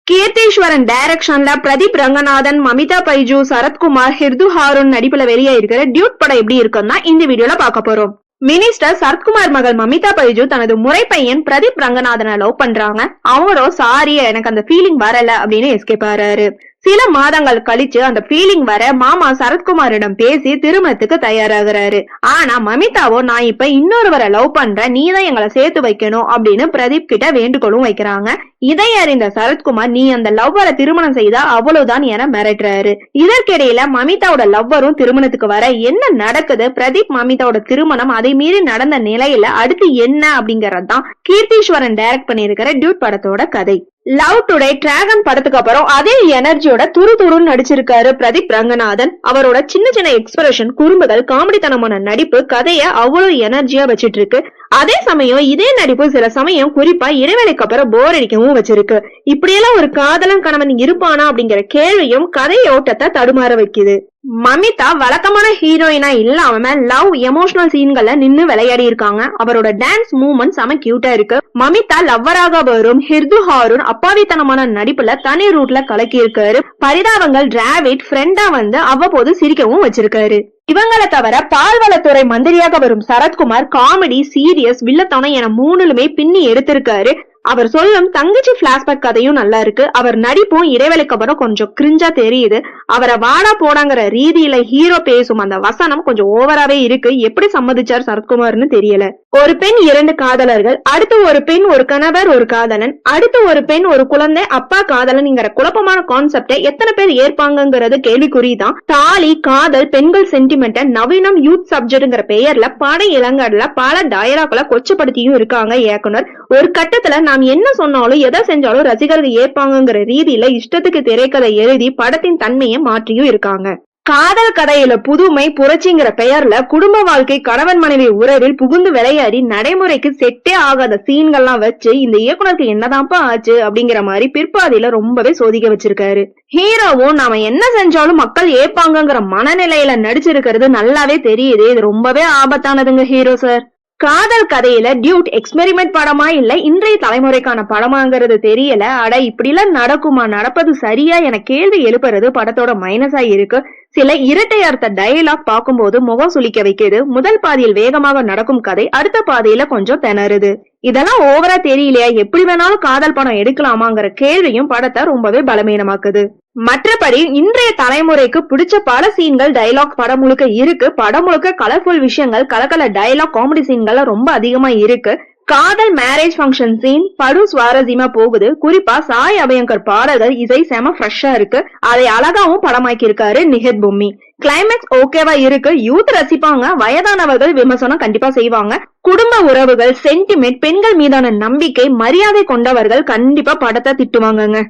கீர்த்தீஸ்வரன் டைரக்ஷன்ல பிரதீப் ரங்கநாதன், மமிதா பைஜு, சரத்குமார், ஹிர்து ஹாரூன் நடிப்புல வெளியாயிருக்கிற டியூட் படம் எப்படி இருக்குன்னா இந்த வீடியோல பார்க்க போறோம். மினிஸ்டர் சரத்குமார் மகள் மமிதா பைஜு தனது முறை பையன் பிரதீப் ரங்கநாதனை லவ் பண்றாங்க. அவரோ சாரி எனக்கு அந்த ஃபீலிங் வரல அப்படின்னு எஸ்கேப் ஆறாரு. சில மாதங்கள் கழிச்சு அந்த ஃபீலிங் வர மாமா சரத்குமாரிடம் பேசி திருமணத்துக்கு தயாராகிறாரு. ஆனா மமிதாவோ நான் இப்ப இன்னொருவரை லவ் பண்றேன், நீதான் எங்களை சேர்த்து வைக்கணும் அப்படின்னு பிரதீப் கிட்ட வேண்டுகோளும் வைக்கிறாங்க. இதை அறிந்த சரத்குமார் நீ அந்த லவ்வரை திருமணம் செய்தா அவ்வளவுதான் என மிரட்டுறாரு. இதற்கிடையில மமிதாவோட லவ்வரும் திருமணத்துக்கு வர என்ன நடக்குது, பிரதீப் மமிதாவோட திருமணம் அதை மீறி நடந்த நிலையில அடுத்து என்ன அப்படிங்கறதுதான் கீர்த்தீஸ்வரன் டைரக்ட் பண்ணிருக்கிற டியூட் படத்தோட கதை. லவ் டுடே டிராகன் படத்துக்கு அப்புறம் அதே எனர்ஜியோட துருன்னு நடிச்சிருக்காரு பிரதீப் ரங்கநாதன். அவரோட சின்ன சின்ன எக்ஸ்பிரஷன், குறும்புகள், காமெடித்தனமான நடிப்பு கதைய அவ்வளவு எனர்ஜியா வச்சிட்டு இருக்கு. அதே சமயம் இதே நடிப்பு சில சமயம் குறிப்பா இடைவேளைக்கு அப்புறம் போர் அடிக்கவும் வச்சிருக்கு. இப்படியெல்லாம் ஒரு காதலன் கணவன் இருப்பானா அப்படிங்கிற கேள்வியும் கதையோட்டத்தை தடுமாற வைக்குது. மமிதா வழக்கமான ஹீரோயினா இல்லாம லவ் எமோஷனல் சீன்கள்ல நின்னு விளையாடி இருக்காங்க. அவரோட டான்ஸ் மூவ்மெண்ட் செம கியூட்டா இருக்கு. மமிதா லவ்வராக வரும் ஹிர்து ஹாரூன் அப்பாவித்தனமான நடிப்புல தனி ரூட்ல கலக்கி இருக்காரு. பரிதாபங்கள் டிராவிட் ஃப்ரெண்டா வந்து அவ்வப்போது சிரிக்கவும் வச்சிருக்காரு. இவங்களை தவிர பால்வளத்துறை மந்திரியாக வரும் சரத்குமார் காமெடி, சீரியஸ், வில்லத்தனம் என மூணுலுமே பின்னி எடுத்திருக்காரு. அவர் சொல்லும் தங்கச்சி பிளாஷ்பேக் கதையும் நல்லா இருக்கு. அவர் நடிப்பும் இடைவெளிக்கு அப்புறம் கொஞ்சம் கிரிஞ்சா தெரியுது. அவரை வாடா போடாங்கிற ரீதியில ஹீரோ பேசும் அந்த வசனம் கொஞ்சம் ஓவராவே இருக்கு. எப்படி சம்மதிச்சார் சரத்குமார்னு தெரியல. ஒரு பெண், இரண்டு காதலர்கள், அடுத்து ஒரு பெண், ஒரு கணவர், ஒரு காதலன், அடுத்து ஒரு பெண், ஒரு குழந்தை, அப்பா காதலன்ங்கிற குழப்பமான கான்செப்டை எத்தனை பேர் ஏற்பாங்கிறது கேள்விக்குறிதான். தாலி, காதல், பெண்கள் சென்டிமெண்ட், நவீனம், யூத் சப்ஜெக்ட்ங்கிற பெயர்ல பட இளங்காடுல பல டயலாக்களை கொச்சப்படுத்தியும் இருக்காங்க இயக்குனர். ஒரு கட்டத்துல நாம் என்ன சொன்னாலும் எதை செஞ்சாலும் ரசிகர்கள் ஏற்பாங்கிற ரீதியில இஷ்டத்துக்கு திரைக்கதை எழுதி படத்தின் தன்மையை மாற்றியும் இருக்காங்க. காதல் கதையில புதுமை, புரட்சிங்கிற பெயர்ல குடும்ப வாழ்க்கை, கணவன் மனைவி உறவில் புகுந்து விளையாடி நடைமுறைக்கு செட்டே ஆகாத சீன்கள்லாம் வச்சு இந்த இயக்குனருக்கு என்னதான்ப்பா ஆச்சு அப்படிங்கிற மாதிரி பிற்பாதியில ரொம்பவே சோதிக்க வச்சிருக்காரு. ஹீரோவும் நாம என்ன செஞ்சாலும் மக்கள் ஏற்பாங்கிற மனநிலையில நடிச்சிருக்கிறது நல்லாவே தெரியுது. இது ரொம்பவே ஆபத்தானதுங்க ஹீரோ சார். காதல் கதையில டியூட் எக்ஸ்பெரிமெண்ட் படமா இல்ல இன்றைய தலைமுறைக்கான படமாங்கிறது தெரியல. அட இப்படிலாம் நடக்குமா, நடப்பது சரியா என கேள்வி எழுப்புறது படத்தோட மைனஸா இருக்கு. சில இரட்டை அர்த்த டயலாக் பார்க்கும்போது முகம் சுளிக்க வைக்குது. முதல் பாதியில் வேகமாக நடக்கும் கதை அடுத்த பாதியில கொஞ்சம் திணறுது. இதெல்லாம் ஓவரா தெரியலையா, எப்படி வேணாலும் காதல் படம் எடுக்கலாமாங்கிற கேள்வியும் படத்தை ரொம்பவே பலவீனமாக்குது. மற்றபடி இன்றைய தலைமுறைக்கு பிடிச்ச பல சீன்கள் டயலாக் படம் முழுக்க இருக்கு. படம் முழுக்க கலர்ஃபுல் விஷயங்கள், கலக்கல டயலாக், காமெடி சீன்கள் ரொம்ப அதிகமா இருக்கு. காதல், மேரேஜ் ஃபங்க்ஷன் சீன் படும் சுவாரஸ்யமா போகுது. குறிப்பா சாய் அபயங்கர் பாடல்கள், இசை செம ஃப்ரெஷ்ஷா இருக்கு. அதை அழகாவும் படமாக்கி இருக்காரு நிஹத் பொம்மி. கிளைமேக்ஸ் ஓகேவா இருக்கு. யூத் ரசிப்பாங்க, வயதானவர்கள் விமர்சனம் கண்டிப்பா செய்வாங்க. குடும்ப உறவுகள், சென்டிமெண்ட், பெண்கள் மீதான நம்பிக்கை, மரியாதை கொண்டவர்கள் கண்டிப்பா படத்தை திட்டுவாங்கங்க.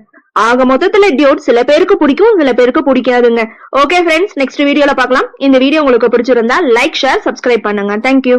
ஆக மொத்தத்துல டியூட் சில பேருக்கு பிடிக்கும், சில பேருக்கு பிடிக்காதுங்க. ஓகே ஃப்ரெண்ட்ஸ், நெக்ஸ்ட் வீடியோல பார்க்கலாம். இந்த வீடியோ உங்களுக்கு பிடிச்சிருந்தா லைக், ஷேர், சப்ஸ்கிரைப் பண்ணுங்க. தேங்க்யூ.